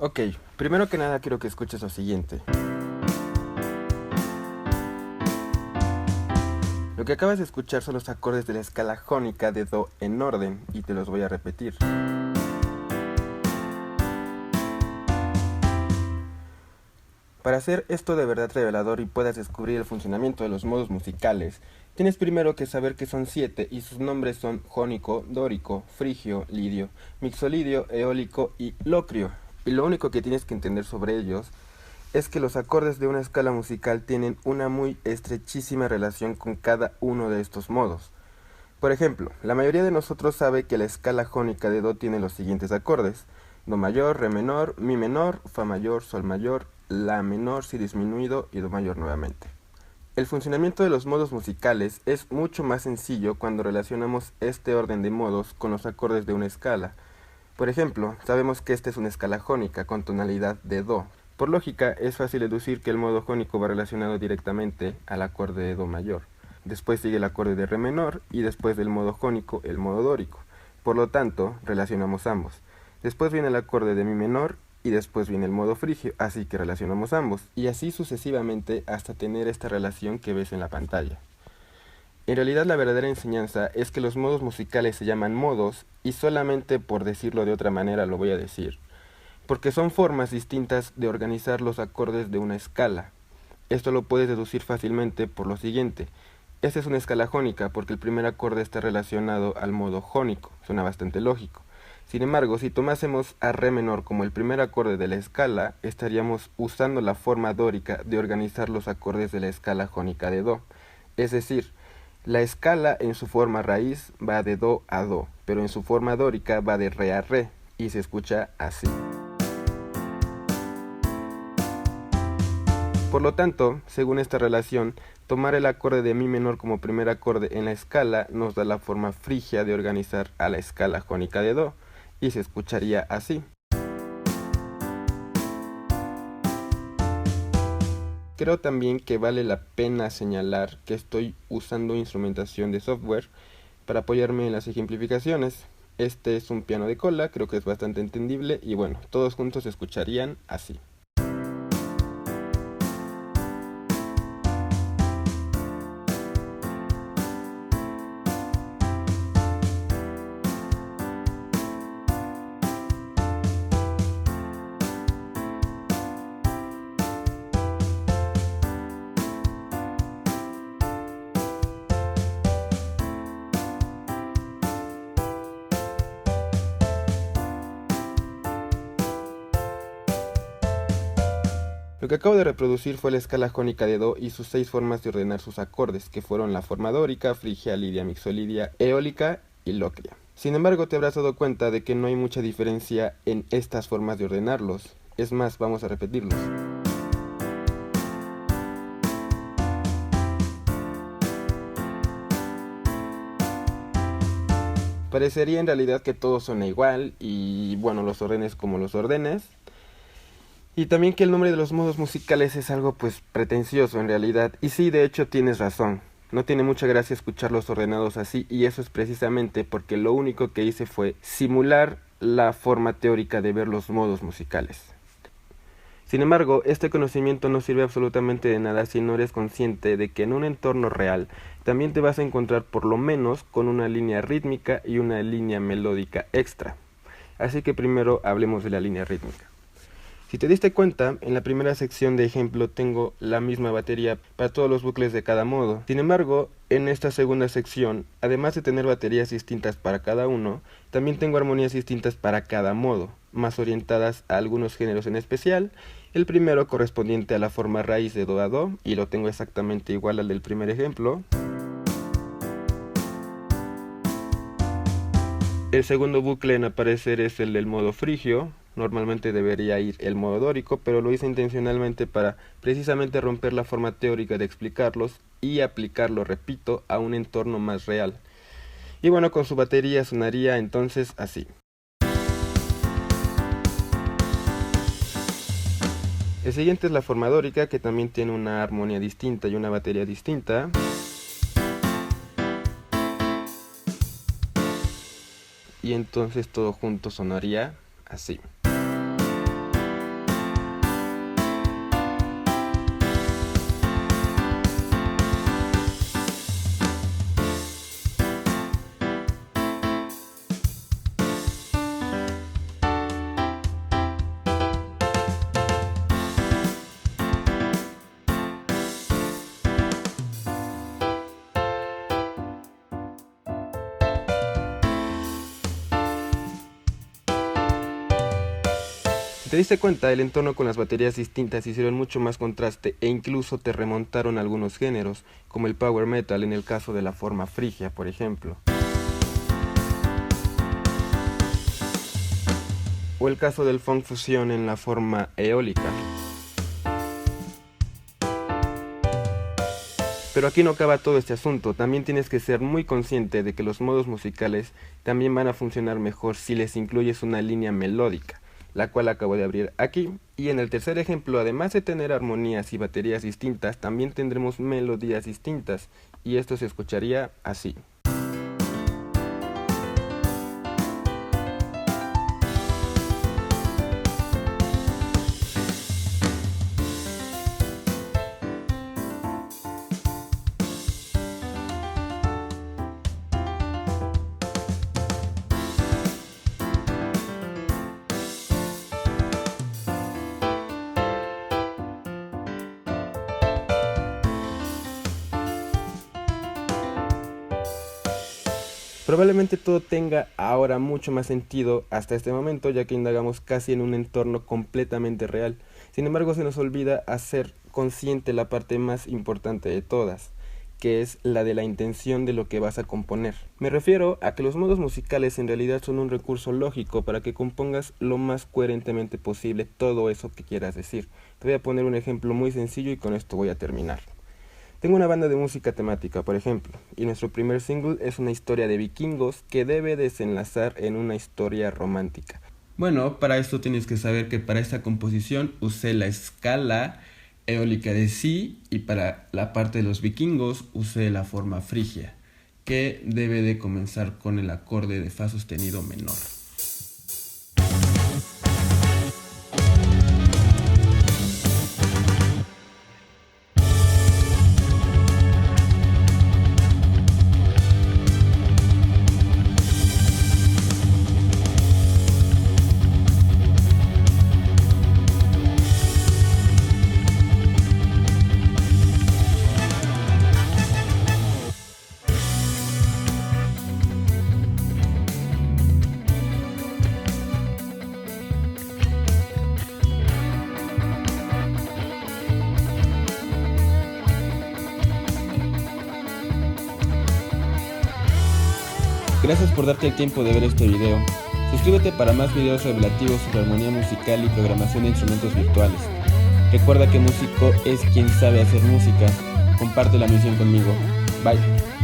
Ok, primero que nada quiero que escuches lo siguiente. Lo que acabas de escuchar son los acordes de la escala jónica de Do en orden, y te los voy a repetir. Para hacer esto de verdad revelador y puedas descubrir el funcionamiento de los modos musicales, tienes primero que saber que son 7 y sus nombres son jónico, dórico, frigio, lidio, mixolidio, eólico y locrio. Y lo único que tienes que entender sobre ellos es que los acordes de una escala musical tienen una muy estrechísima relación con cada uno de estos modos. Por ejemplo, la mayoría de nosotros sabe que la escala jónica de Do tiene los siguientes acordes: Do mayor, Re menor, Mi menor, Fa mayor, Sol mayor, La menor, Si disminuido y Do mayor nuevamente. El funcionamiento de los modos musicales es mucho más sencillo cuando relacionamos este orden de modos con los acordes de una escala. Por ejemplo, sabemos que esta es una escala jónica con tonalidad de Do. Por lógica, es fácil deducir que el modo jónico va relacionado directamente al acorde de Do mayor. Después sigue el acorde de Re menor y después del modo jónico el modo dórico. Por lo tanto, relacionamos ambos. Después viene el acorde de Mi menor y después viene el modo frigio, así que relacionamos ambos. Y así sucesivamente hasta tener esta relación que ves en la pantalla. En realidad la verdadera enseñanza es que los modos musicales se llaman modos y solamente por decirlo de otra manera lo voy a decir, porque son formas distintas de organizar los acordes de una escala. Esto lo puedes deducir fácilmente por lo siguiente. Esta es una escala jónica porque el primer acorde está relacionado al modo jónico, suena bastante lógico. Sin embargo, si tomásemos a Re menor como el primer acorde de la escala, estaríamos usando la forma dórica de organizar los acordes de la escala jónica de Do. Es decir, la escala en su forma raíz va de Do a Do, pero en su forma dórica va de Re a Re, y se escucha así. Por lo tanto, según esta relación, tomar el acorde de Mi menor como primer acorde en la escala nos da la forma frigia de organizar a la escala jónica de Do, y se escucharía así. Creo también que vale la pena señalar que estoy usando instrumentación de software para apoyarme en las ejemplificaciones. Este es un piano de cola, creo que es bastante entendible y bueno, todos juntos se escucharían así. Lo que acabo de reproducir fue la escala jónica de Do y sus 6 formas de ordenar sus acordes, que fueron la forma dórica, frigia, lidia, mixolidia, eólica y locria. Sin embargo, te habrás dado cuenta de que no hay mucha diferencia en estas formas de ordenarlos. Es más, vamos a repetirlos. Parecería en realidad que todo suena igual y bueno, los ordenes como los ordenes. Y también que el nombre de los modos musicales es algo pues pretencioso en realidad. Y sí, de hecho tienes razón. No tiene mucha gracia escucharlos ordenados así y eso es precisamente porque lo único que hice fue simular la forma teórica de ver los modos musicales. Sin embargo, este conocimiento no sirve absolutamente de nada si no eres consciente de que en un entorno real también te vas a encontrar por lo menos con una línea rítmica y una línea melódica extra. Así que primero hablemos de la línea rítmica. Si te diste cuenta, en la primera sección de ejemplo tengo la misma batería para todos los bucles de cada modo. Sin embargo, en esta segunda sección, además de tener baterías distintas para cada uno, también tengo armonías distintas para cada modo, más orientadas a algunos géneros en especial. El primero correspondiente a la forma raíz de Do a Do, y lo tengo exactamente igual al del primer ejemplo. El segundo bucle en aparecer es el del modo frigio. Normalmente debería ir el modo dórico, pero lo hice intencionalmente para precisamente romper la forma teórica de explicarlos y aplicarlo, repito, a un entorno más real. Y bueno, con su batería sonaría entonces así. El siguiente es la forma dórica, que también tiene una armonía distinta y una batería distinta. Y entonces todo junto sonaría así. te diste cuenta, el entorno con las baterías distintas hicieron mucho más contraste e incluso te remontaron a algunos géneros, como el power metal en el caso de la forma frigia, por ejemplo. O el caso del funk fusión en la forma eólica. Pero aquí no acaba todo este asunto, también tienes que ser muy consciente de que los modos musicales también van a funcionar mejor si les incluyes una línea melódica, la cual acabo de abrir aquí, y en el tercer ejemplo, además de tener armonías y baterías distintas, también tendremos melodías distintas, y esto se escucharía así. Probablemente todo tenga ahora mucho más sentido hasta este momento, ya que indagamos casi en un entorno completamente real. Sin embargo, se nos olvida hacer consciente la parte más importante de todas, que es la de la intención de lo que vas a componer. Me refiero a que los modos musicales en realidad son un recurso lógico para que compongas lo más coherentemente posible todo eso que quieras decir. Te voy a poner un ejemplo muy sencillo y con esto voy a terminar. Tengo una banda de música temática, por ejemplo, y nuestro primer single es una historia de vikingos que debe desenlazar en una historia romántica. Bueno, para esto tienes que saber que para esta composición usé la escala eólica de Si y para la parte de los vikingos usé la forma frigia, que debe de comenzar con el acorde de Fa sostenido menor. Gracias por darte el tiempo de ver este video. Suscríbete para más videos revelativos sobre armonía musical y programación de instrumentos virtuales. Recuerda que músico es quien sabe hacer música. Comparte la misión conmigo. Bye.